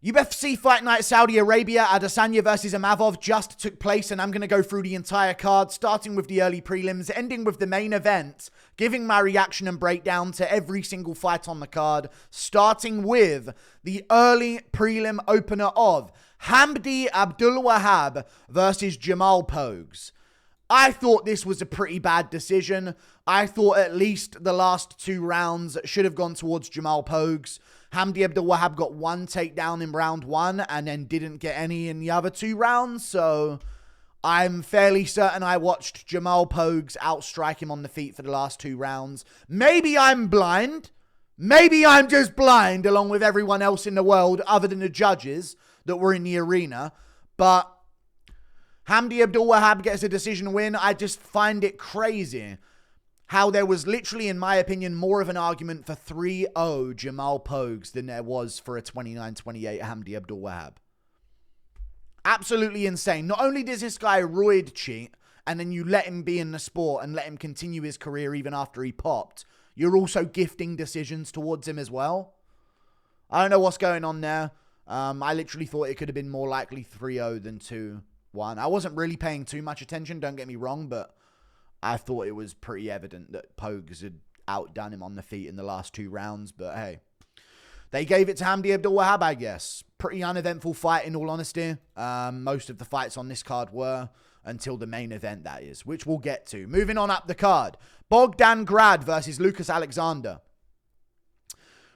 UFC Fight Night Saudi Arabia, Adesanya versus Imavov just took place, and I'm going to go through the entire card, starting with the early prelims, ending with the main event, giving my reaction and breakdown to every single fight on the card, starting with the early prelim opener of Hamdy Abdelwahab versus Jamal Pogues. I thought this was a pretty bad decision. I thought at least the last 2 rounds should have gone towards Jamal Pogues. Hamdy Abdelwahab got 1 takedown in round 1 and then didn't get any in the other 2 rounds. So I'm fairly certain I watched Jamal Pogues outstrike him on the feet for the last 2 rounds. Maybe I'm blind. Maybe I'm just blind along with everyone else in the world other than the judges that were in the arena. But Hamdy Abdelwahab gets a decision win. I just find it crazy how there was literally, in my opinion, more of an argument for 3-0 Jamal Pogues than there was for a 29-28 Hamdy Abdelwahab. Absolutely insane. Not only does this guy roid cheat, and then you let him be in the sport and let him continue his career even after he popped, you're also gifting decisions towards him as well. I don't know what's going on there. I literally thought it could have been more likely 3-0 than 2-1. I wasn't really paying too much attention, don't get me wrong, but I thought it was pretty evident that Pogues had outdone him on the feet in the last 2 rounds. But hey, they gave it to Hamdy Abdelwahab, I guess. Pretty uneventful fight, in all honesty. Most of the fights on this card were, until the main event, that is, which we'll get to. Moving on up the card, Bogdan Grad versus Lucas Alexander.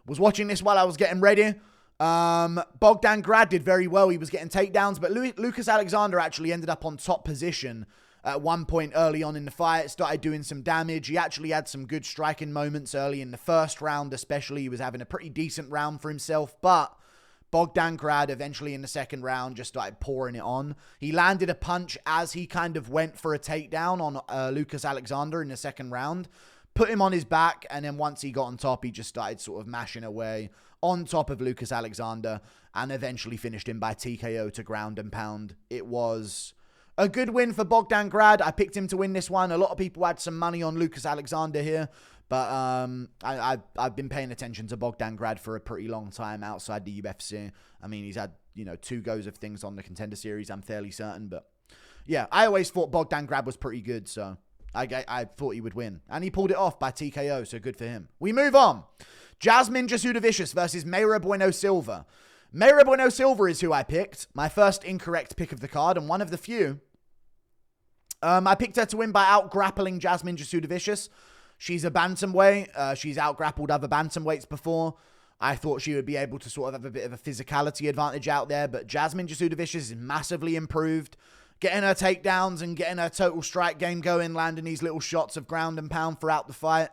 Was watching this while I was getting ready. Bogdan Grad did very well. He was getting takedowns, but Lucas Alexander actually ended up on top position at one point early on in the fight, started doing some damage. He actually had some good striking moments early in the first round, especially. He was having a pretty decent round for himself, but Bogdan Grad eventually in the second round just started pouring it on. He landed a punch as he kind of went for a takedown on Lucas Alexander in the second round, put him on his back, and then once he got on top, he just started sort of mashing away on top of Lucas Alexander and eventually finished him by TKO to ground and pound. It was a good win for Bogdan Grad. I picked him to win this one. A lot of people had some money on Lucas Alexander here, but I've been paying attention to Bogdan Grad for a pretty long time outside the UFC. I mean, he's had 2 goes of things on the Contender Series, I'm fairly certain. But yeah, I always thought Bogdan Grad was pretty good, so I thought he would win. And he pulled it off by TKO, so good for him. We move on. Jasmine Jasudavicius versus Mayra Bueno Silva. Mayra Bueno Silva is who I picked. My first incorrect pick of the card, and one of the few. I picked her to win by out-grappling Jasmine Jasudavicius. She's a bantamweight. She's out-grappled other bantamweights before. I thought she would be able to sort of have a bit of a physicality advantage out there, but Jasmine Jasudavicius is massively improved. Getting her takedowns and getting her total strike game going, landing these little shots of ground and pound throughout the fight.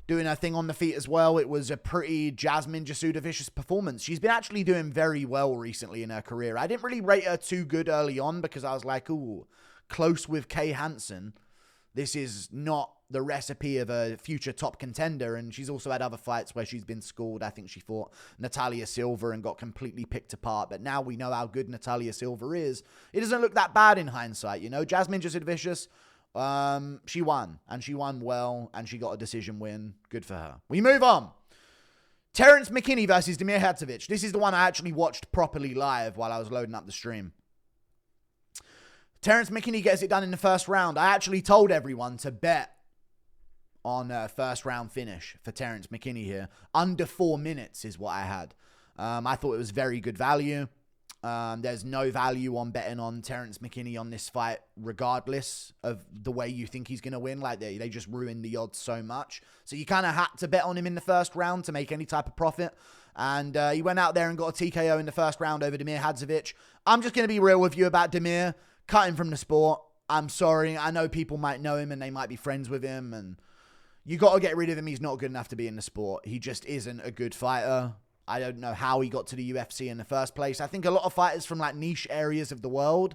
Doing her thing on the feet as well. It was a pretty Jasmine Jasudavicius performance. She's been actually doing very well recently in her career. I didn't really rate her too good early on because I was like, ooh, close with Kay Hansen. This is not the recipe of a future top contender, and she's also had other fights where she's been schooled. I think she fought Natalia Silva and got completely picked apart, but now we know how good Natalia Silva is. It doesn't look that bad in hindsight, Jasmine Jasudavicius, she won, and she won well, and she got a decision win. Good for her. We move on. Terrance McKinney versus Damir Hadzovic. This is the one I actually watched properly live while I was loading up the stream. Terrance McKinney gets it done in the first round. I actually told everyone to bet on a first round finish for Terrance McKinney here. Under 4 minutes is what I had. I thought it was very good value. There's no value on betting on Terrance McKinney on this fight, regardless of the way you think he's going to win. Like they just ruined the odds so much. So you kind of had to bet on him in the first round to make any type of profit. And he went out there and got a TKO in the first round over Damir Hadzovic. I'm just going to be real with you about Damir. Cut him from the sport. I'm sorry. I know people might know him and they might be friends with him. And you got to get rid of him. He's not good enough to be in the sport. He just isn't a good fighter. I don't know how he got to the UFC in the first place. I think a lot of fighters from like niche areas of the world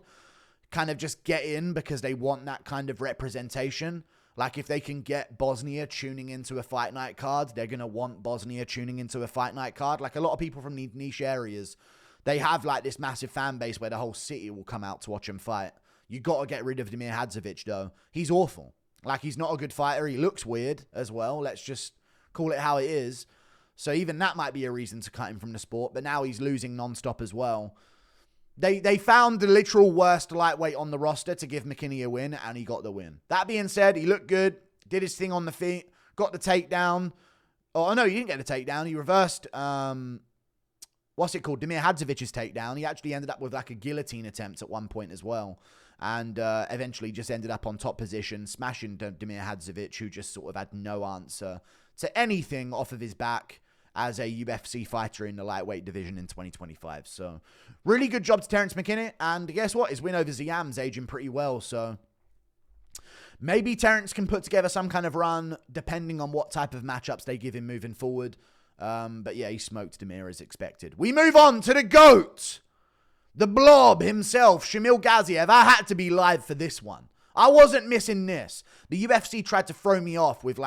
kind of just get in because they want that kind of representation. Like if they can get Bosnia tuning into a fight night card, they're going to want Bosnia tuning into a fight night card. Like a lot of people from the niche areas, they have like this massive fan base where the whole city will come out to watch him fight. You got to get rid of Damir Hadzovic though. He's awful. Like he's not a good fighter. He looks weird as well. Let's just call it how it is. So even that might be a reason to cut him from the sport. But now he's losing non-stop as well. They found the literal worst lightweight on the roster to give McKinney a win, and he got the win. That being said, he looked good, did his thing on the feet, got the takedown. Oh, no, he didn't get the takedown. He reversed, what's it called? Damir Hadzovic's takedown. He actually ended up with like a guillotine attempt at one point as well. And eventually just ended up on top position, smashing Damir Hadzovic, who just sort of had no answer to anything off of his back as a UFC fighter in the lightweight division in 2025. So, really good job to Terrance McKinney. And guess what? His win over Ziam's aging pretty well. So, maybe Terrance can put together some kind of run, depending on what type of matchups they give him moving forward. But yeah, he smoked Damir as expected. We move on to the GOAT. The blob himself, Shamil Gaziev. I had to be live for this one. I wasn't missing this. The UFC tried to throw me off with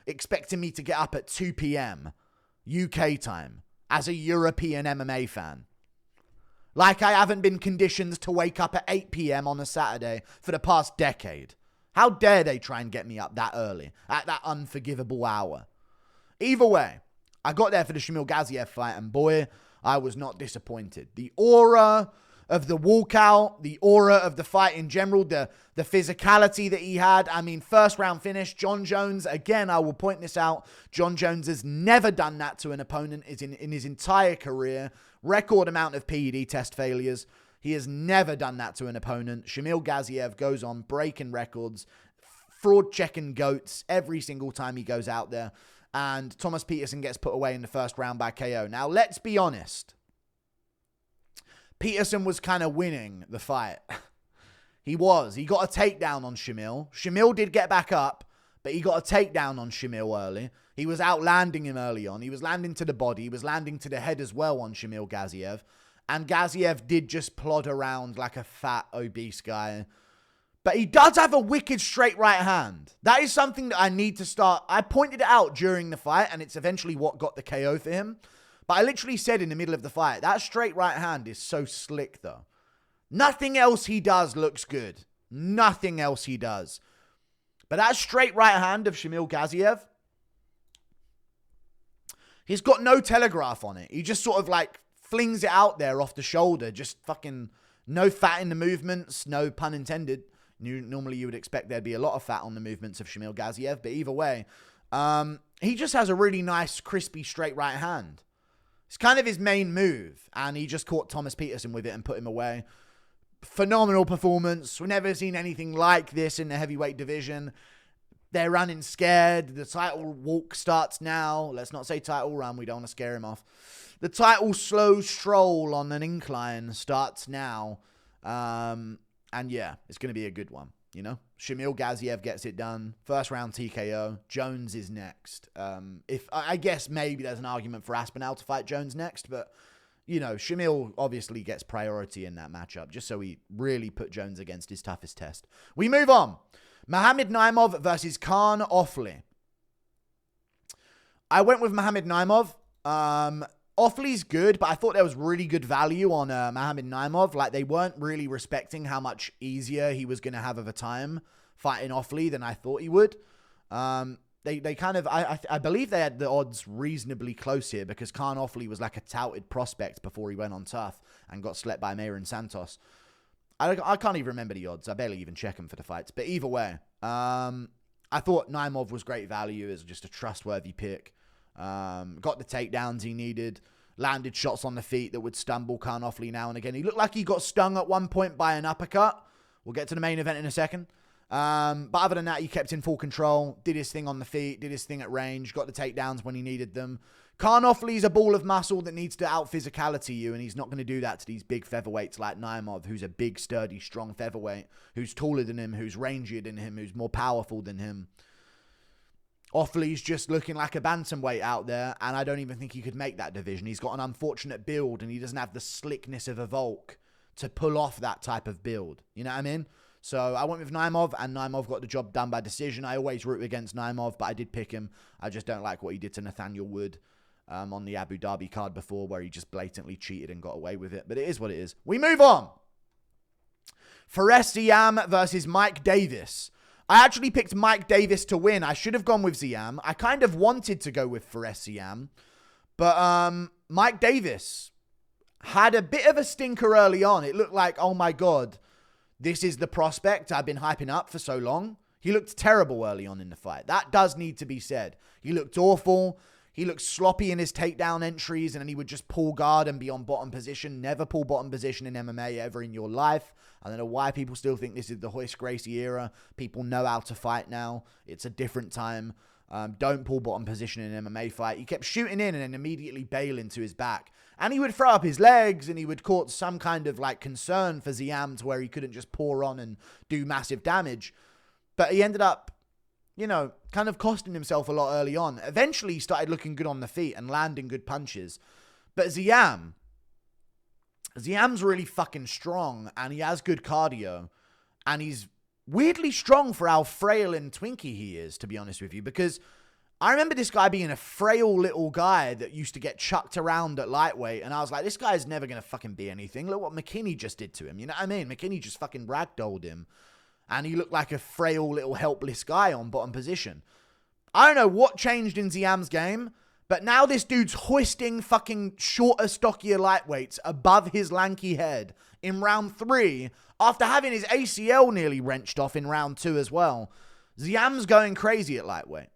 expecting me to get up at 2 p.m. UK time as a European MMA fan. Like I haven't been conditioned to wake up at 8 p.m. on a Saturday for the past decade. How dare they try and get me up that early, at that unforgivable hour. Either way, I got there for the Shamil Gaziev fight, and boy, I was not disappointed. The aura of the walkout, the aura of the fight in general, the physicality that he had. I mean, first round finish, Jon Jones, again, I will point this out. Jon Jones has never done that to an opponent in his entire career. Record amount of PED test failures. He has never done that to an opponent. Shamil Gaziev goes on breaking records, fraud checking goats every single time he goes out there. And Thomas Petersen gets put away in the first round by KO. Now, let's be honest. Petersen was kind of winning the fight. He was. He got a takedown on Shamil. Shamil did get back up, but he got a takedown on Shamil early. He was outlanding him early on. He was landing to the body. He was landing to the head as well on Shamil Gaziev. And Gaziev did just plod around like a fat, obese guy. But he does have a wicked straight right hand. That is something that I need to start. I pointed it out during the fight, and it's eventually what got the KO for him. But I literally said in the middle of the fight, that straight right hand is so slick, though. Nothing else he does looks good. Nothing else he does. But that straight right hand of Shamil Gaziev, he's got no telegraph on it. He just sort of like flings it out there off the shoulder. Just fucking no fat in the movements. No pun intended. Normally you would expect there'd be a lot of fat on the movements of Shamil Gaziev. But either way, he just has a really nice, crispy, straight right hand. It's kind of his main move. And he just caught Thomas Petersen with it and put him away. Phenomenal performance. We've never seen anything like this in the heavyweight division. They're running scared. The title walk starts now. Let's not say title run. We don't want to scare him off. The title slow stroll on an incline starts now. And yeah, it's going to be a good one. You know, Shamil Gaziev gets it done. First round TKO. Jones is next. If I guess maybe there's an argument for Aspinall to fight Jones next, but you know, Shamil obviously gets priority in that matchup, just so he really put Jones against his toughest test. We move on. Mohamed Naimov versus Kaan Ofli. I went with Mohamed Naimov. Ofli's good, but I thought there was really good value on Mohamed Naimov. Like, they weren't really respecting how much easier he was going to have of a time fighting Ofli than I thought he would. They kind of, I believe they had the odds reasonably close here because Kaan Ofli was like a touted prospect before he went on tough and got slept by Mayra and Santos. I can't even remember the odds. I barely even check them for the fights. But either way, I thought Naimov was great value as just a trustworthy pick. Got the takedowns he needed. Landed shots on the feet that would stumble Kaan Ofli now and again. He looked like he got stung at one point by an uppercut. We'll get to the main event in a second. But other than that, he kept in full control. Did his thing on the feet. Did his thing at range. Got the takedowns when he needed them. Kaan Ofli's a ball of muscle that needs to out-physicality you, and he's not going to do that to these big featherweights like Naimov, who's a big, sturdy, strong featherweight, who's taller than him, who's rangier than him, who's more powerful than him. Ofli's just looking like a bantamweight out there, and I don't even think he could make that division. He's got an unfortunate build, and he doesn't have the slickness of a Volk to pull off that type of build. You know what I mean? So I went with Naimov, and Naimov got the job done by decision. I always root against Naimov, but I did pick him. I just don't like what he did to Nathaniel Wood on the Abu Dhabi card before, where he just blatantly cheated and got away with it. But it is what it is. We move on. Fares Ziam versus Mike Davis. I actually picked Mike Davis to win. I should have gone with Ziam. I kind of wanted to go with Fares Ziam. But Mike Davis had a bit of a stinker early on. It looked like, oh my God, this is the prospect I've been hyping up for so long. He looked terrible early on in the fight. That does need to be said. He looked awful. He looked sloppy in his takedown entries, and then he would just pull guard and be on bottom position. Never pull bottom position in MMA ever in your life. I don't know why people still think this is the Royce Gracie era. People know how to fight now. It's a different time. Don't pull bottom position in an MMA fight. He kept shooting in and then immediately bail into his back. And he would throw up his legs, and he would cause some kind of like concern for Ziam to where he couldn't just pour on and do massive damage. But he ended up, you know, kind of costing himself a lot early on. Eventually, he started looking good on the feet and landing good punches. But Ziam's really fucking strong, and he has good cardio. And he's weirdly strong for how frail and twinky he is, to be honest with you. Because I remember this guy being a frail little guy that used to get chucked around at lightweight. And I was like, this guy's never going to fucking be anything. Look what McKinney just did to him. You know what I mean? McKinney just fucking ragdolled him. And he looked like a frail little helpless guy on bottom position. I don't know what changed in Ziam's game, but now this dude's hoisting fucking shorter, stockier lightweights above his lanky head in round 3 after having his ACL nearly wrenched off in round 2 as well. Ziam's going crazy at lightweight.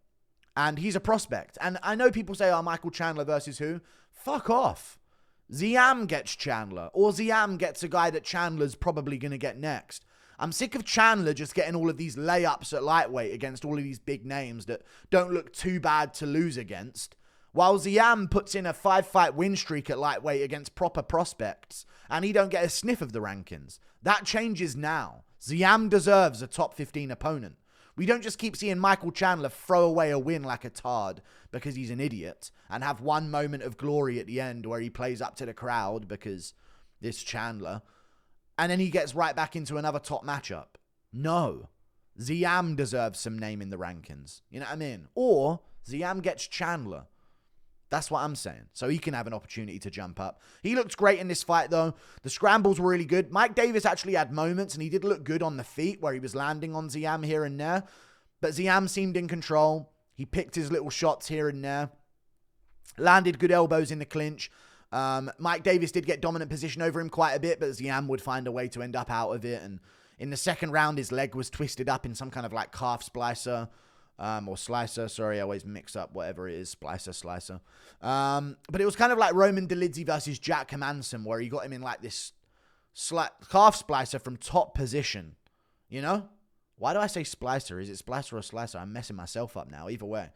And he's a prospect. And I know people say, oh, Michael Chandler versus who? Fuck off. Ziam gets Chandler. Or Ziam gets a guy that Chandler's probably going to get next. I'm sick of Chandler just getting all of these layups at lightweight against all of these big names that don't look too bad to lose against. While Ziam puts in a 5-fight win streak at lightweight against proper prospects, and he don't get a sniff of the rankings. That changes now. Ziam deserves a top 15 opponent. We don't just keep seeing Michael Chandler throw away a win like a tard because he's an idiot and have one moment of glory at the end where he plays up to the crowd because this Chandler, and then he gets right back into another top matchup. No. Ziam deserves some name in the rankings. You know what I mean? Or Ziam gets Chandler. That's what I'm saying. So he can have an opportunity to jump up. He looked great in this fight, though. The scrambles were really good. Mike Davis actually had moments, and he did look good on the feet where he was landing on Ziam here and there. But Ziam seemed in control. He picked his little shots here and there. Landed good elbows in the clinch. Mike Davis did get dominant position over him quite a bit, but Ziam would find a way to end up out of it. And in the second round, his leg was twisted up in some kind of like calf splicer. Or slicer, sorry, I always mix up whatever it is, slicer. But it was kind of like Roman Dolidze versus Jack Hermansson, where he got him in like this calf splicer from top position, you know? Why do I say splicer? Is it splicer or slicer? I'm messing myself up now, either way.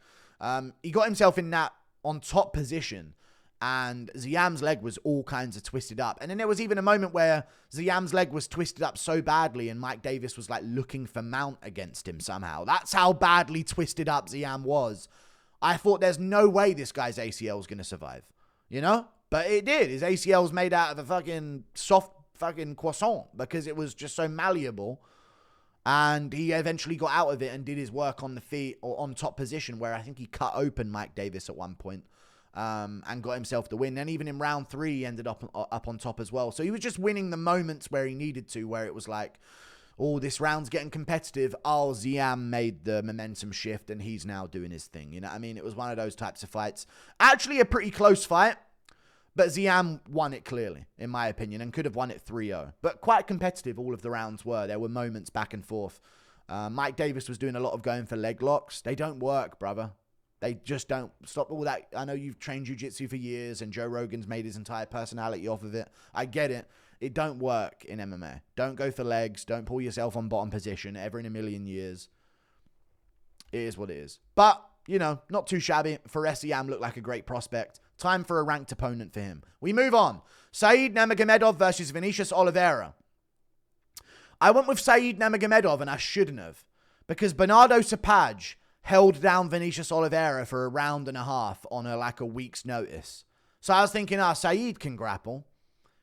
He got himself in that on top position, and Ziam's leg was all kinds of twisted up. And then there was even a moment where Ziam's leg was twisted up so badly and Mike Davis was like looking for mount against him somehow. That's how badly twisted up Ziam was. I thought there's no way this guy's ACL is going to survive, you know? But it did. His ACL was made out of a fucking soft fucking croissant because it was just so malleable. And he eventually got out of it and did his work on the feet or on top position where I think he cut open Mike Davis at one point. And got himself the win. And even in round 3, he ended up on top as well. So he was just winning the moments where he needed to, where it was like, oh, this round's getting competitive. Oh, Ziam made the momentum shift and he's now doing his thing. You know what I mean? It was one of those types of fights. Actually, a pretty close fight, but Ziam won it clearly, in my opinion, and could have won it 3-0. But quite competitive, all of the rounds were. There were moments back and forth. Mike Davis was doing a lot of going for leg locks. They don't work, brother. They just don't. Stop all that. I know you've trained jiu-jitsu for years and Joe Rogan's made his entire personality off of it. I get it. It don't work in MMA. Don't go for legs. Don't pull yourself on bottom position ever in a million years. It is what it is. But, you know, not too shabby. Ziam looked like a great prospect. Time for a ranked opponent for him. We move on. Said Nurmagomedov versus Vinicius Oliveira. I went with Said Nurmagomedov and I shouldn't have. Because Bernardo Sapaj held down Vinicius Oliveira for a round and a half on a week's notice. So I was thinking, Said can grapple.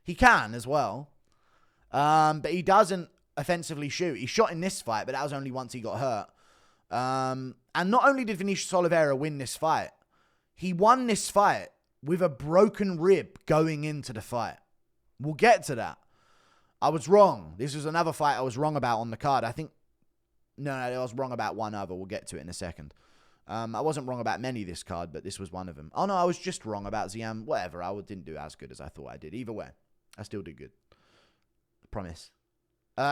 He can as well. But he doesn't offensively shoot. He shot in this fight, but that was only once he got hurt. And not only did Vinicius Oliveira win this fight, he won this fight with a broken rib going into the fight. We'll get to that. I was wrong. This was another fight I was wrong about on the card. I think No, I was wrong about one other. We'll get to it in a second. I wasn't wrong about many this card, but this was one of them. Oh, no, I was just wrong about Ziam. Whatever, I didn't do as good as I thought I did. Either way, I still did good. I promise.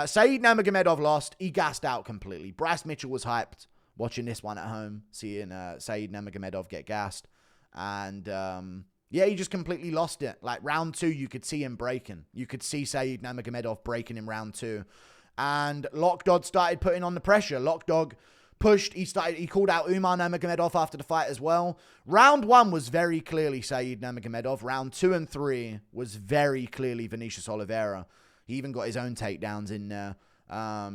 Saeed Nurmagomedov lost. He gassed out completely. Bryce Mitchell was hyped watching this one at home, seeing Saeed Nurmagomedov get gassed. And, yeah, he just completely lost it. Like, round 2, you could see him breaking. You could see Saeed Nurmagomedov breaking in round 2. And Lockdog started putting on the pressure. Lockdog pushed. He called out Umar Nurmagomedov after the fight as well. Round 1 was very clearly Saeed Nurmagomedov. Round 2 and 3 was very clearly Vinicius Oliveira. He even got his own takedowns in there.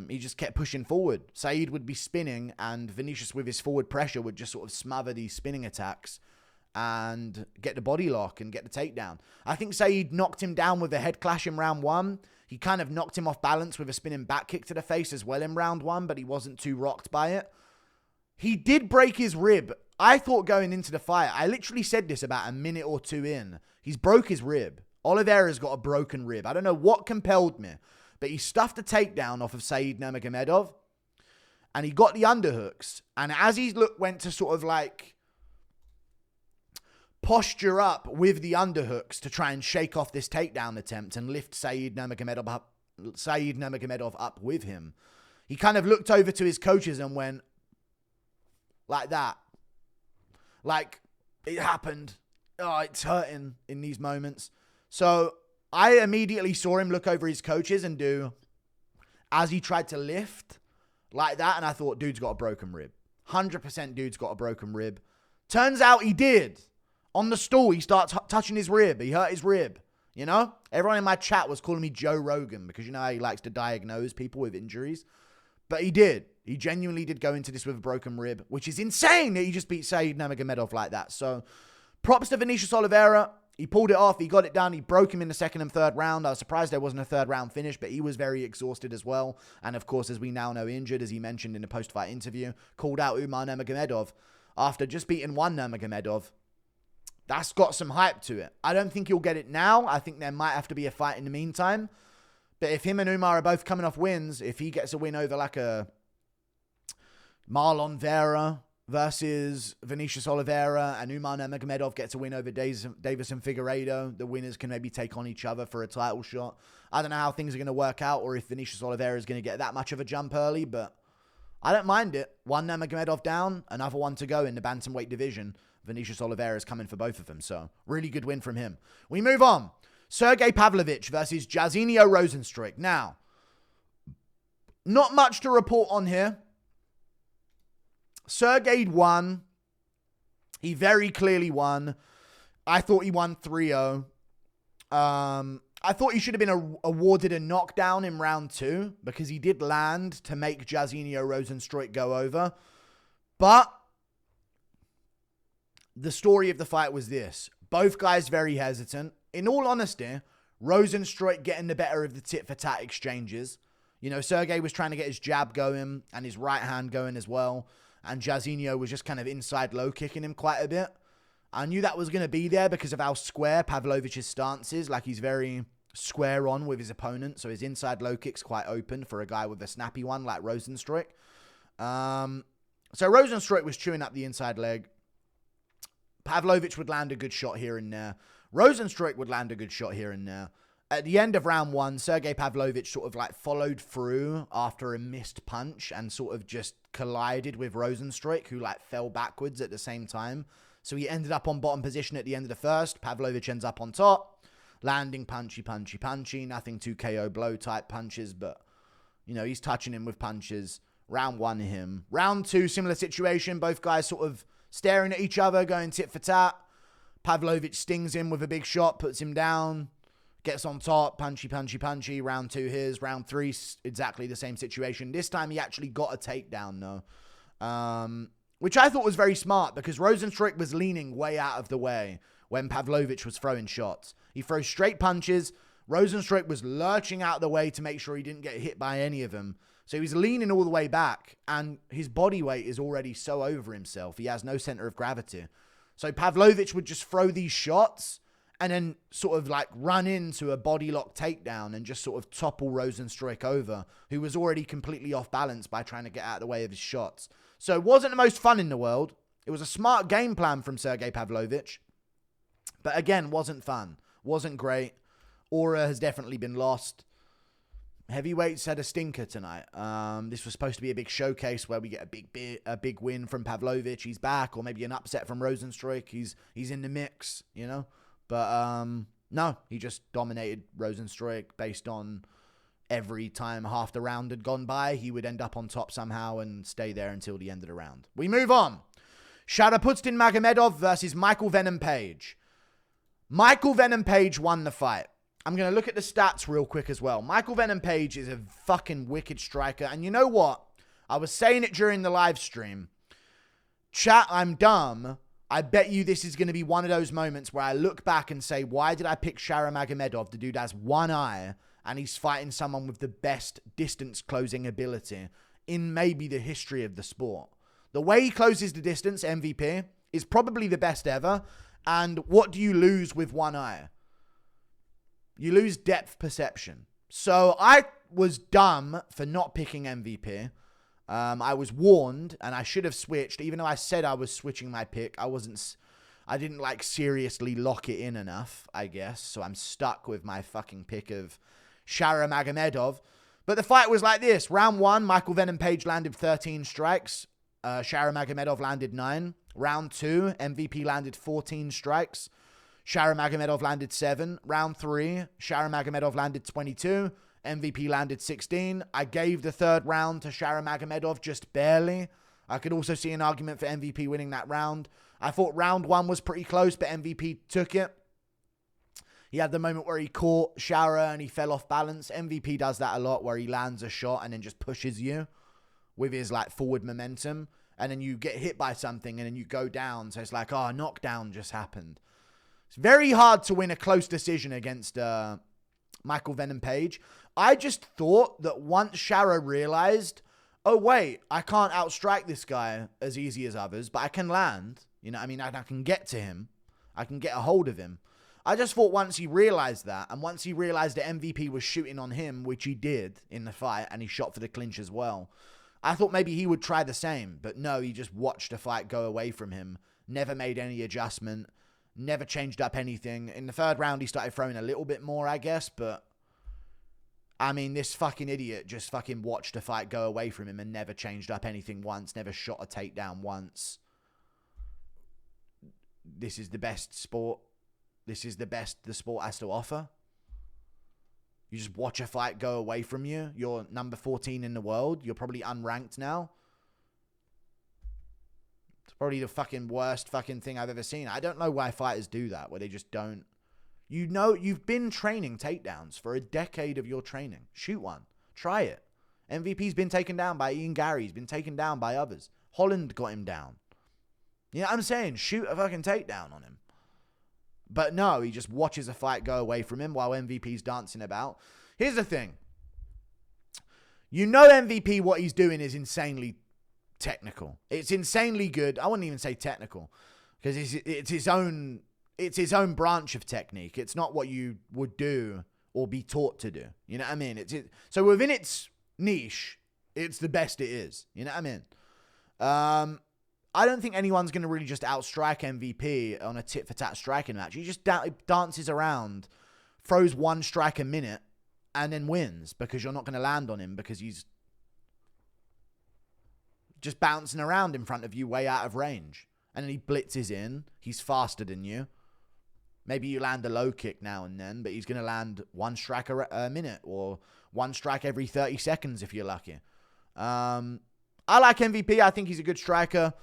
He just kept pushing forward. Saeed would be spinning, and Vinicius with his forward pressure would just sort of smother these spinning attacks and get the body lock and get the takedown. I think Saeed knocked him down with a head clash in round 1. He kind of knocked him off balance with a spinning back kick to the face as well in round 1, but he wasn't too rocked by it. He did break his rib. I thought going into the fight, I literally said this about a minute or 2 in. He's broke his rib. Oliveira's got a broken rib. I don't know what compelled me, but he stuffed a takedown off of Saeed Nurmagomedov, and he got the underhooks. And as he went to sort of like posture up with the underhooks to try and shake off this takedown attempt and lift Saeed Nurmagomedov up with him, he kind of looked over to his coaches and went like that. Like, it happened. Oh, it's hurting in these moments. So I immediately saw him look over his coaches and do as he tried to lift like that. And I thought, dude's got a broken rib. 100% dude's got a broken rib. Turns out he did. On the stool, he starts touching his rib. He hurt his rib. You know? Everyone in my chat was calling me Joe Rogan because you know how he likes to diagnose people with injuries. But he did. He genuinely did go into this with a broken rib, which is insane that he just beat Saeed Nurmagomedov like that. So props to Vinicius Oliveira. He pulled it off. He got it done. He broke him in the 2nd and 3rd round. I was surprised there wasn't a 3rd round finish, but he was very exhausted as well. And of course, as we now know, injured, as he mentioned in the post-fight interview, called out Umar Nurmagomedov after just beating one Nurmagomedov. That's got some hype to it. I don't think he'll get it now. I think there might have to be a fight in the meantime. But if him and Umar are both coming off wins, if he gets a win over like a Marlon Vera versus Vinicius Oliveira, and Umar Nurmagomedov gets a win over Davison Figueiredo, the winners can maybe take on each other for a title shot. I don't know how things are going to work out, or if Vinicius Oliveira is going to get that much of a jump early, but I don't mind it. One Nurmagomedov down, another one to go in the bantamweight division. Vinicius Oliveira is coming for both of them, so really good win from him. We move on. Sergei Pavlovich versus Jairzinho Rozenstruik. Now, not much to report on here. Sergei won. He very clearly won. I thought he won 3-0. I thought he should have been awarded a knockdown in round 2 because he did land to make Jairzinho Rozenstruik go over. But the story of the fight was this. Both guys very hesitant. In all honesty, Rozenstruik getting the better of the tit-for-tat exchanges. You know, Sergei was trying to get his jab going and his right hand going as well. And Jairzinho was just kind of inside low kicking him quite a bit. I knew that was going to be there because of how square Pavlovich's stance is. Like, he's very square on with his opponent. So his inside low kick's quite open for a guy with a snappy one like Rozenstruik. So Rozenstruik was chewing up the inside leg. Pavlovich would land a good shot here and there. Rozenstruik would land a good shot here and there. At the end of round 1, Sergei Pavlovich sort of like followed through after a missed punch and sort of just collided with Rozenstruik, who like fell backwards at the same time. So he ended up on bottom position at the end of the first. Pavlovich ends up on top, landing punchy, punchy, punchy. Nothing too KO blow type punches, but you know, he's touching him with punches. Round 1 him. Round 2, similar situation. Both guys sort of staring at each other, going tit for tat. Pavlovich stings him with a big shot, puts him down. Gets on top, punchy, punchy, punchy. Round 2 his. Round 3, exactly the same situation. This time he actually got a takedown though. Which I thought was very smart because Rozenstruik was leaning way out of the way when Pavlovich was throwing shots. He throws straight punches. Rozenstruik was lurching out of the way to make sure he didn't get hit by any of them. So he was leaning all the way back and his body weight is already so over himself. He has no center of gravity. So Pavlovich would just throw these shots and then sort of like run into a body lock takedown and just sort of topple Rozenstruik over, who was already completely off balance by trying to get out of the way of his shots. So it wasn't the most fun in the world. It was a smart game plan from Sergei Pavlovich. But again, wasn't fun. Wasn't great. Aura has definitely been lost. Heavyweights had a stinker tonight. This was supposed to be a big showcase where we get a big win from Pavlovich. He's back, or maybe an upset from Rosenstruik. He's in the mix, you know. But no, he just dominated Rosenstruik based on every time half the round had gone by, he would end up on top somehow and stay there until the end of the round. We move on. Shara Putstin Magomedov versus Michael Venom Page. Michael Venom Page won the fight. I'm going to look at the stats real quick as well. Michael Venom Page is a fucking wicked striker. And you know what? I was saying it during the live stream. Chat, I'm dumb. I bet you this is going to be one of those moments where I look back and say, why did I pick Shara Magomedov? The dude has one eye and he's fighting someone with the best distance closing ability in maybe the history of the sport. The way he closes the distance, MVP, is probably the best ever. And what do you lose with one eye? You lose depth perception. So I was dumb for not picking MVP. I was warned and I should have switched. Even though I said I was switching my pick, I didn't like seriously lock it in enough, I guess. So I'm stuck with my fucking pick of Shara Magomedov. But the fight was like this. Round 1, Michael Venom Page landed 13 strikes. Shara Magomedov landed 9. Round 2, MVP landed 14 strikes. Shara Magomedov landed 7. Round 3, Shara Magomedov landed 22. MVP landed 16. I gave the third round to Shara Magomedov just barely. I could also see an argument for MVP winning that round. I thought round 1 was pretty close, but MVP took it. He had the moment where he caught Shara and he fell off balance. MVP does that a lot, where he lands a shot and then just pushes you with his like forward momentum. And then you get hit by something and then you go down. So it's like, oh, a knockdown just happened. It's very hard to win a close decision against Michael Venom Page. I just thought that once Shara realized, oh, wait, I can't outstrike this guy as easy as others, but I can land. You know what I mean? I can get to him. I can get a hold of him. I just thought once he realized that, and once he realized that MVP was shooting on him, which he did in the fight, and he shot for the clinch as well, I thought maybe he would try the same. But no, he just watched the fight go away from him, never made any adjustment, never changed up anything. In the third round, he started throwing a little bit more, I guess, but I mean, this fucking idiot just fucking watched the fight go away from him and never changed up anything once, never shot a takedown once. This is the best sport. This is the best the sport has to offer. You just watch a fight go away from you. You're number 14 in the world. You're probably unranked now. It's probably the fucking worst fucking thing I've ever seen. I don't know why fighters do that, where they just don't. You know, you've been training takedowns for a decade of your training. Shoot one. Try it. MVP's been taken down by Ian Gary. He's been taken down by others. Holland got him down. You know what I'm saying? Shoot a fucking takedown on him. But no, he just watches a fight go away from him while MVP's dancing about. Here's the thing. You know MVP, what he's doing is insanely technical. It's insanely good. I wouldn't even say technical, because it's his own branch of technique. It's not what you would do or be taught to do. You know what I mean? So within its niche, it's the best it is. You know what I mean? I don't think anyone's going to really just outstrike MVP on a tit-for-tat striking match. He just dances around, throws one strike a minute, and then wins because you're not going to land on him because he's just bouncing around in front of you way out of range. And then he blitzes in. He's faster than you. Maybe you land a low kick now and then, but he's going to land one strike a minute or one strike every 30 seconds if you're lucky. I like MVP. I think he's a good striker.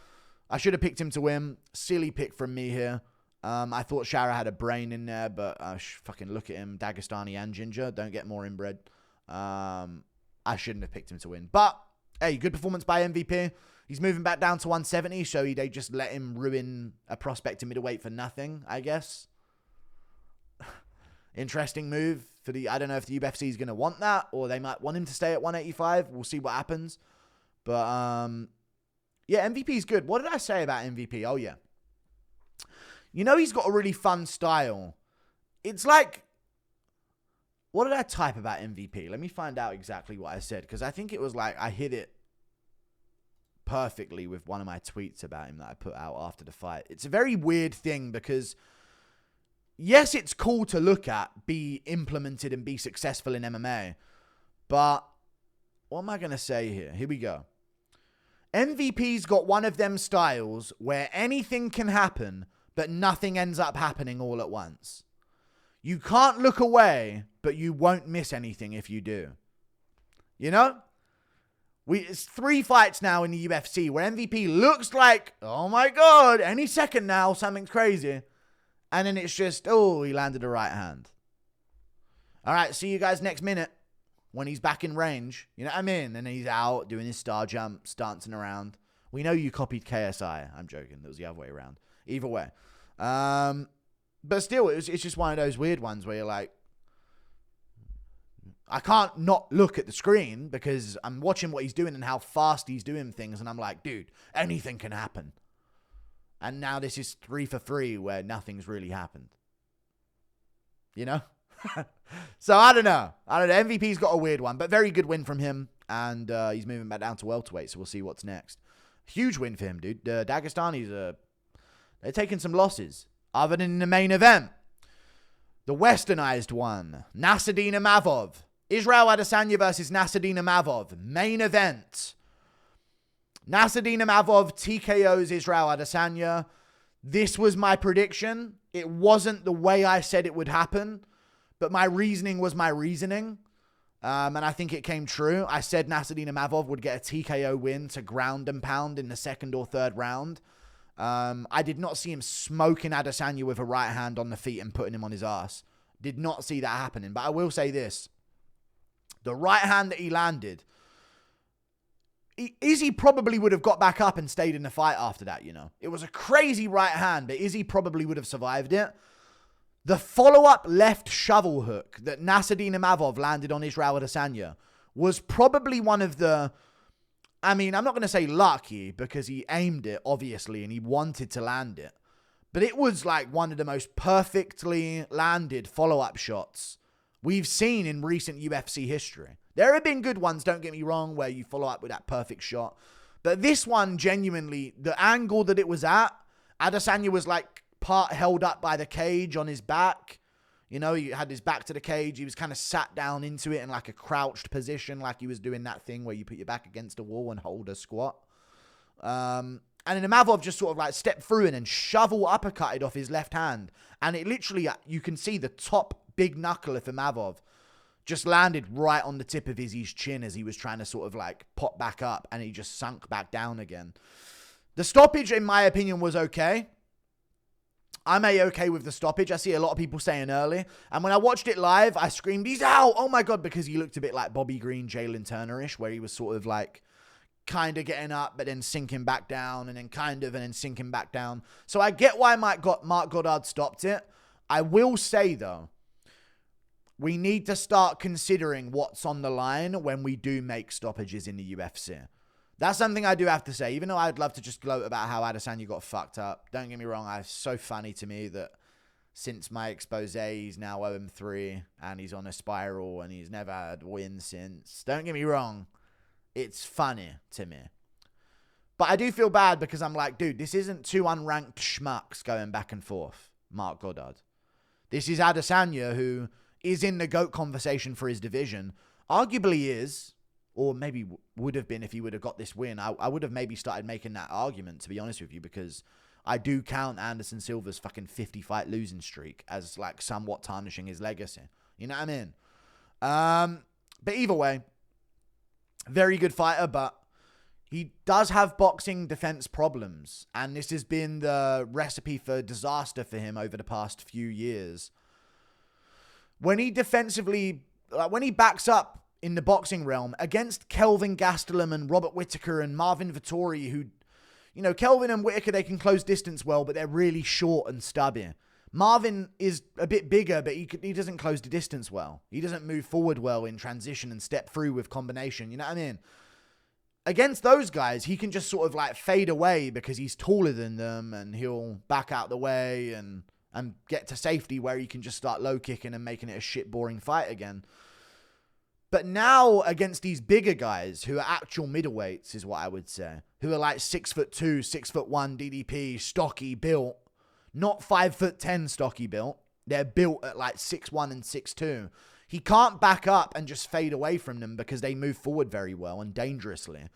I should have picked him to win. Silly pick from me here. I thought Shara had a brain in there, but fucking look at him. Dagestani and ginger. Don't get more inbred. I shouldn't have picked him to win. But, hey, good performance by MVP. He's moving back down to 170, so they just let him ruin a prospect in middleweight for nothing, I guess. Interesting move. I don't know if the UFC is going to want that, or they might want him to stay at 185. We'll see what happens. But, yeah, MVP's good. What did I say about MVP? Oh, yeah. You know he's got a really fun style. It's like, what did I type about MVP? Let me find out exactly what I said, because I think it was like I hit it perfectly with one of my tweets about him that I put out after the fight. It's a very weird thing because, yes, it's cool to look at, be implemented and be successful in MMA. But what am I going to say here? Here we go. MVP's got one of them styles where anything can happen, but nothing ends up happening all at once. You can't look away, but you won't miss anything if you do. You know? It's 3 fights now in the UFC where MVP looks like, oh my God, any second now, something's crazy. And then it's just, oh, he landed a right hand. All right, see you guys next minute when he's back in range. You know what I mean? And he's out doing his star jumps, dancing around. We know you copied KSI. I'm joking. It was the other way around. Either way. But still, it's just one of those weird ones where you're like, I can't not look at the screen because I'm watching what he's doing and how fast he's doing things. And I'm like, dude, anything can happen. And now this is 3 for 3 where nothing's really happened. You know? So I don't know. MVP's got a weird one, but very good win from him. And he's moving back down to welterweight. So we'll see what's next. Huge win for him, dude. Dagestanis, they're taking some losses. Other than in the main event. The westernized one. Nasruddin Imavov. Israel Adesanya versus Nasruddin Imavov. Main event. Nasruddin Imavov TKOs Israel Adesanya. This was my prediction. It wasn't the way I said it would happen, but my reasoning was my reasoning. And I think it came true. I said Nasruddin Imavov would get a TKO win to ground and pound in the 2nd or 3rd round. I did not see him smoking Adesanya with a right hand on the feet and putting him on his ass. Did not see that happening. But I will say this. The right hand that he landed, Izzy probably would have got back up and stayed in the fight after that, you know. It was a crazy right hand, but Izzy probably would have survived it. The follow-up left shovel hook that Nasruddin Imavov landed on Israel Adesanya was probably one of the... I mean, I'm not going to say lucky because he aimed it, obviously, and he wanted to land it. But it was like one of the most perfectly landed follow-up shots we've seen in recent UFC history. There have been good ones, don't get me wrong, where you follow up with that perfect shot. But this one, genuinely, the angle that it was at, Adesanya was like part held up by the cage on his back. You know, he had his back to the cage. He was kind of sat down into it in like a crouched position, like he was doing that thing where you put your back against a wall and hold a squat. And then Imavov just sort of like stepped through and then shovel uppercutted off his left hand. And it literally, you can see the top big knuckle of Imavov just landed right on the tip of Izzy's chin as he was trying to sort of like pop back up, and he just sunk back down again. The stoppage, in my opinion, was okay. I'm A-okay with the stoppage. I see a lot of people saying early. And when I watched it live, I screamed, he's out! Oh my God, because he looked a bit like Bobby Green, Jalen Turner-ish, where he was sort of like kind of getting up, but then sinking back down, and then kind of, and then sinking back down. So I get why Mark Goddard stopped it. I will say, though, we need to start considering what's on the line when we do make stoppages in the UFC. That's something I do have to say. Even though I'd love to just gloat about how Adesanya got fucked up. Don't get me wrong. It's so funny to me that since my expose, he's now 0-3 and he's on a spiral and he's never had wins since. Don't get me wrong. It's funny to me. But I do feel bad because I'm like, dude, this isn't 2 unranked schmucks going back and forth. Mark Goddard. This is Adesanya, who is in the GOAT conversation for his division. Arguably is, or maybe would have been if he would have got this win. I would have maybe started making that argument, to be honest with you, because I do count Anderson Silva's fucking 50-fight losing streak as like somewhat tarnishing his legacy. You know what I mean? But either way, very good fighter, but he does have boxing defense problems, and this has been the recipe for disaster for him over the past few years. When he defensively, when he backs up in the boxing realm against Kelvin Gastelum and Robert Whittaker and Marvin Vettori, who, you know, Kelvin and Whittaker, they can close distance well, but they're really short and stubby. Marvin is a bit bigger, but he doesn't close the distance well. He doesn't move forward well in transition and step through with combination. You know what I mean? Against those guys, he can just sort of like fade away because he's taller than them, and he'll back out the way and get to safety where he can just start low kicking and making it a shit boring fight again. But now against these bigger guys who are actual middleweights is what I would say, who are like 6'2", 6'1" DDP, stocky built, not 5'10" stocky built. They're built at like 6'1" and 6'2". He can't back up and just fade away from them because they move forward very well and dangerously.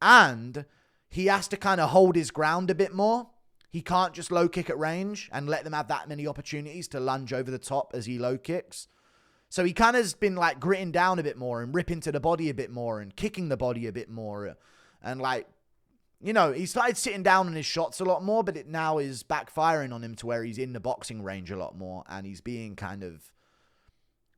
And he has to kind of hold his ground a bit more. He can't just low kick at range and let them have that many opportunities to lunge over the top as he low kicks. So he kind of has been like gritting down a bit more and ripping to the body a bit more and kicking the body a bit more. And like, you know, he started sitting down on his shots a lot more, but it now is backfiring on him to where he's in the boxing range a lot more. And he's being kind of,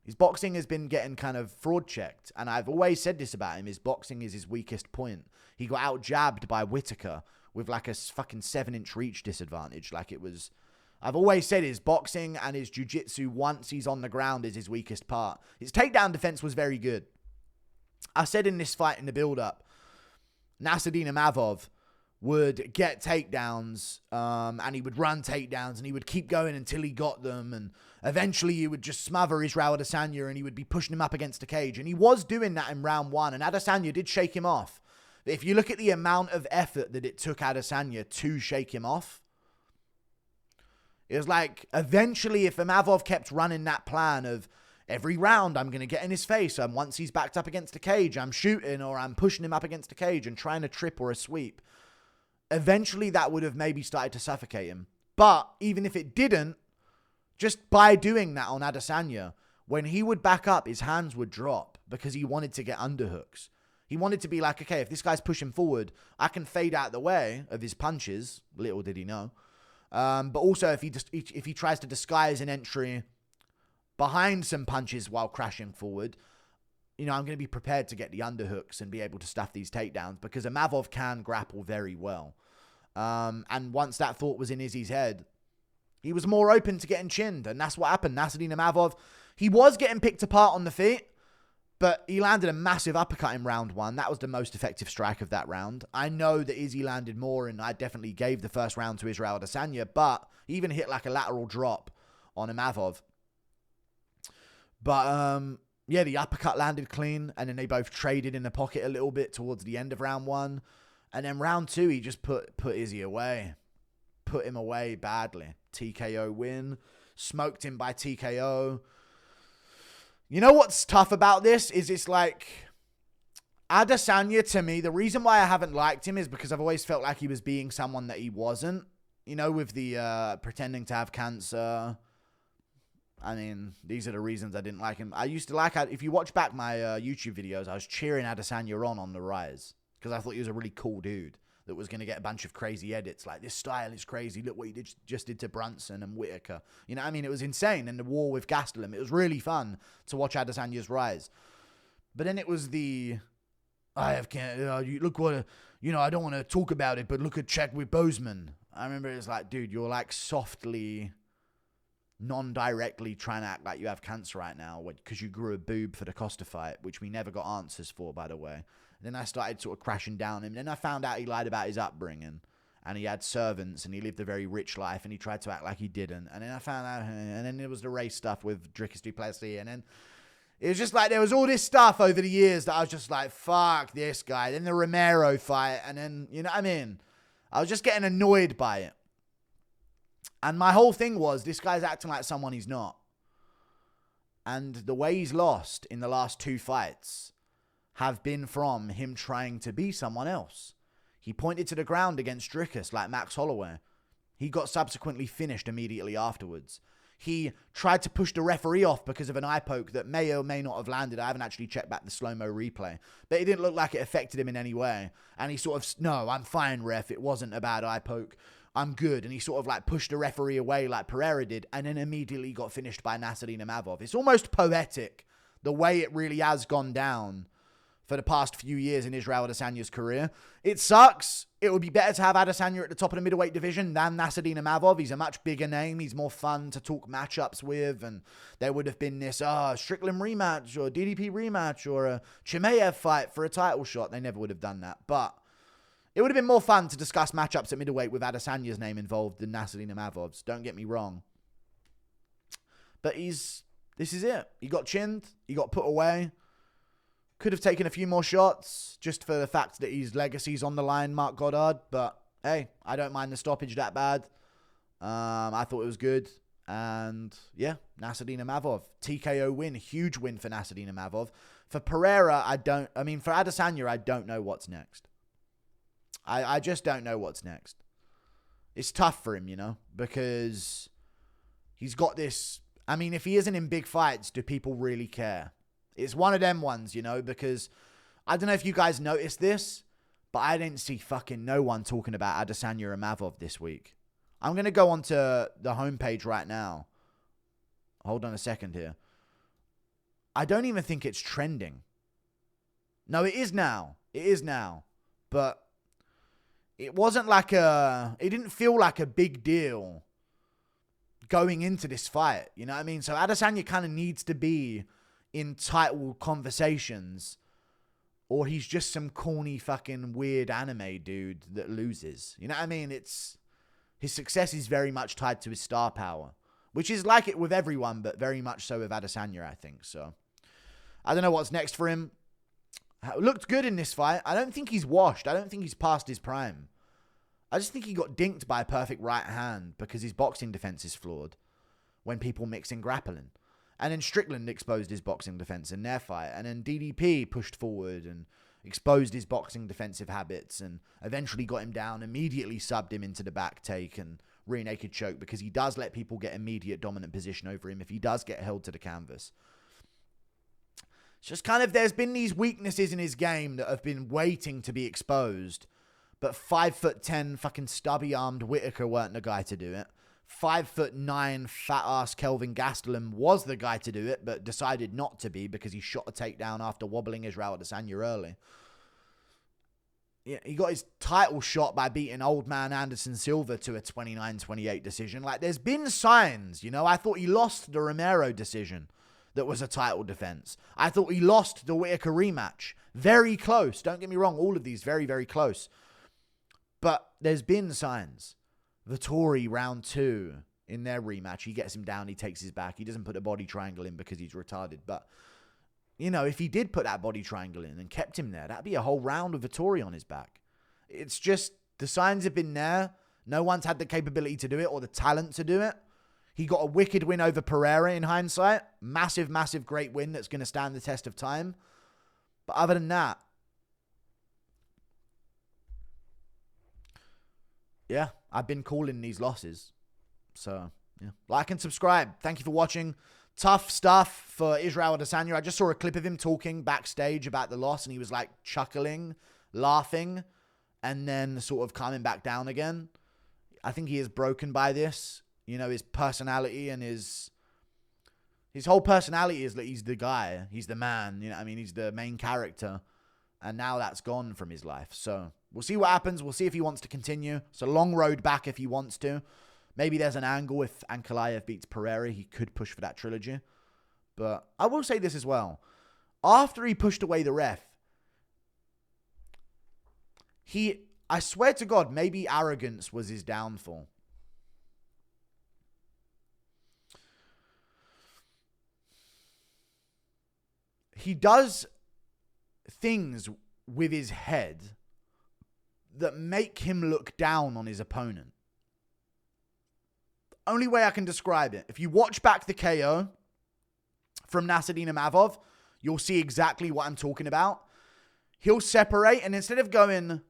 his boxing has been getting kind of fraud checked. And I've always said this about him. His boxing is his weakest point. He got out jabbed by Whitaker with like a fucking 7-inch reach disadvantage. Like it was, I've always said his boxing and his jiu-jitsu once he's on the ground is his weakest part. His takedown defense was very good. I said in this fight in the build-up, Imavov would get takedowns and he would run takedowns and he would keep going until he got them, and eventually he would just smother Israel Adesanya and he would be pushing him up against the cage, and he was doing that in round 1, and Adesanya did shake him off. But if you look at the amount of effort that it took Adesanya to shake him off, it was like eventually if Imavov kept running that plan of every round I'm going to get in his face, and once he's backed up against the cage I'm shooting or I'm pushing him up against the cage and trying to trip or a sweep, eventually that would have maybe started to suffocate him. But even if it didn't, just by doing that on Adesanya, when he would back up, his hands would drop because he wanted to get underhooks. He wanted to be like, okay, if this guy's pushing forward, I can fade out the way of his punches. Little did he know. But also if he tries to disguise an entry behind some punches while crashing forward, you know, I'm going to be prepared to get the underhooks and be able to stuff these takedowns because Imavov can grapple very well. And once that thought was in Izzy's head, he was more open to getting chinned. And that's what happened. Imavov, he was getting picked apart on the feet, but he landed a massive uppercut in round 1. That was the most effective strike of that round. I know that Izzy landed more, and I definitely gave the first round to Israel Adesanya, but he even hit like a lateral drop on Imavov. But, yeah, the uppercut landed clean, and then they both traded in the pocket a little bit towards the end of round 1. And then round 2, he just put Izzy away. Put him away badly. TKO win. Smoked him by TKO. You know what's tough about this is it's like Adesanya, to me, the reason why I haven't liked him is because I've always felt like he was being someone that he wasn't. You know, with the pretending to have cancer. I mean, these are the reasons I didn't like him. I used to like, if you watch back my YouTube videos, I was cheering Adesanya on the rise because I thought he was a really cool dude that was going to get a bunch of crazy edits. Like, this style is crazy. Look what he just did to Brunson and Whitaker. You know what I mean? It was insane. And the war with Gastelum, it was really fun to watch Adesanya's rise. But then it was look what, I don't want to talk about it, but look at Chadwick Boseman. I remember it was like, dude, you're like softly, non-directly trying to act like you have cancer right now because you grew a boob for the Costa fight, which we never got answers for, by the way. Then I started sort of crashing down him. Then I found out he lied about his upbringing. And he had servants. And he lived a very rich life. And he tried to act like he didn't. And then I found out. And then there was the race stuff with Dricus du Plessis. And then it was just like there was all this stuff over the years that I was just like, fuck this guy. Then the Romero fight. And then, you know what I mean? I was just getting annoyed by it. And my whole thing was, this guy's acting like someone he's not. And the way he's lost in the last 2 fights have been from him trying to be someone else. He pointed to the ground against Dricus like Max Holloway. He got subsequently finished immediately afterwards. He tried to push the referee off because of an eye poke that may or may not have landed. I haven't actually checked back the slow-mo replay. But it didn't look like it affected him in any way. And he sort of, no, I'm fine, ref. It wasn't a bad eye poke. I'm good. And he sort of like pushed the referee away like Pereira did. And then immediately got finished by Imavov. It's almost poetic the way it really has gone down for the past few years in Israel Adesanya's career. It sucks. It would be better to have Adesanya at the top of the middleweight division than Imavov. He's a much bigger name. He's more fun to talk matchups with. And there would have been this Strickland rematch or DDP rematch or a Chimaev fight for a title shot. They never would have done that. But it would have been more fun to discuss matchups at middleweight with Adesanya's name involved than Imavov's. Don't get me wrong. But this is it. He got chinned. He got put away. Could have taken a few more shots just for the fact that his legacy's on the line, Mark Goddard. But, hey, I don't mind the stoppage that bad. I thought it was good. And, yeah, Nassourdine Imavov. TKO win. Huge win for Nassourdine Imavov. For Pereira, for Adesanya, I don't know what's next. I just don't know what's next. It's tough for him, because he's got this. If he isn't in big fights, do people really care? It's one of them ones, because I don't know if you guys noticed this, but I didn't see fucking no one talking about Adesanya Imavov this week. I'm going to go onto the homepage right now. Hold on a second here. I don't even think it's trending. No, it is now. It is now. But it wasn't it didn't feel like a big deal going into this fight. You know what I mean? So Adesanya kind of needs to be in title conversations, or he's just some corny fucking weird anime dude that loses. You know what I mean? His success is very much tied to his star power, which is like it with everyone, but very much so with Adesanya, I think. So I don't know what's next for him. Looked good in this fight. I don't think he's washed. I don't think he's past his prime. I just think he got dinked by a perfect right hand because his boxing defense is flawed when people mix in grappling. And then Strickland exposed his boxing defense in their fight. And then DDP pushed forward and exposed his boxing defensive habits and eventually got him down, immediately subbed him into the back take and rear naked choke, because he does let people get immediate dominant position over him if he does get held to the canvas. It's just kind of, there's been these weaknesses in his game that have been waiting to be exposed. But 5'10" fucking stubby-armed Whitaker weren't the guy to do it. 5'9" fat-ass Kelvin Gastelum was the guy to do it, but decided not to be because he shot a takedown after wobbling Israel Adesanya early. Yeah, he got his title shot by beating old man Anderson Silva to a 29-28 decision. Like, there's been signs, I thought he lost the Romero decision that was a title defense. I thought he lost the Whitaker rematch. Very close. Don't get me wrong. All of these very, very close. But there's been signs. Vettori, round 2, in their rematch, he gets him down, he takes his back. He doesn't put a body triangle in because he's retarded. But, if he did put that body triangle in and kept him there, that'd be a whole round of Vettori on his back. It's just, the signs have been there. No one's had the capability to do it or the talent to do it. He got a wicked win over Pereira in hindsight. Massive, massive, great win that's going to stand the test of time. But other than that, yeah, I've been calling these losses. So, yeah. Like and subscribe. Thank you for watching. Tough stuff for Israel Adesanya. I just saw a clip of him talking backstage about the loss, and he was like chuckling, laughing, and then sort of calming back down again. I think he is broken by this. His personality and his whole personality is that he's the guy. He's the man. He's the main character. And now that's gone from his life. So we'll see what happens. We'll see if he wants to continue. It's a long road back if he wants to. Maybe there's an angle if Ankalaev beats Pereira. He could push for that trilogy. But I will say this as well. After he pushed away the ref, I swear to God, maybe arrogance was his downfall. He does things with his head that make him look down on his opponent. Only way I can describe it. If you watch back the KO from Nassourdine Imavov, you'll see exactly what I'm talking about. He'll separate, and instead of going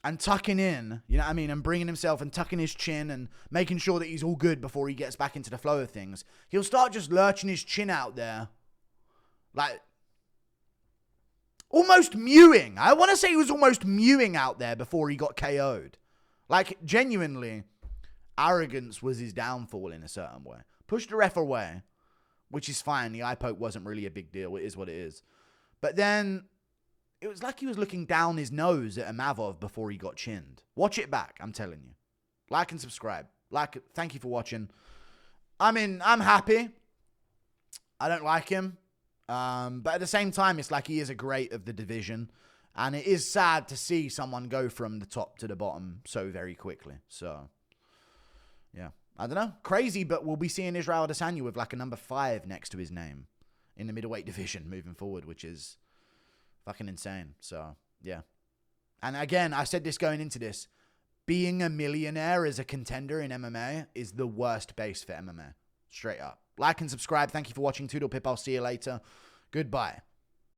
and tucking in, and bringing himself and tucking his chin and making sure that he's all good before he gets back into the flow of things, he'll start just lurching his chin out there. Like, almost mewing. I want to say he was almost mewing out there before he got KO'd. Like, genuinely, arrogance was his downfall in a certain way. Pushed the ref away, which is fine. The eye poke wasn't really a big deal. It is what it is. But then, it was like he was looking down his nose at Imavov before he got chinned. Watch it back, I'm telling you. Like and subscribe. Thank you for watching. I'm happy. I don't like him. But at the same time, it's like he is a great of the division. And it is sad to see someone go from the top to the bottom so very quickly. So, yeah. I don't know. Crazy, but we'll be seeing Israel Adesanya with like a number 5 next to his name in the middleweight division moving forward, which is Fucking insane. So, yeah. And again, I said this going into this. Being a millionaire as a contender in MMA is the worst base for MMA. Straight up. Like and subscribe. Thank you for watching. Toodle Pip. I'll see you later. Goodbye.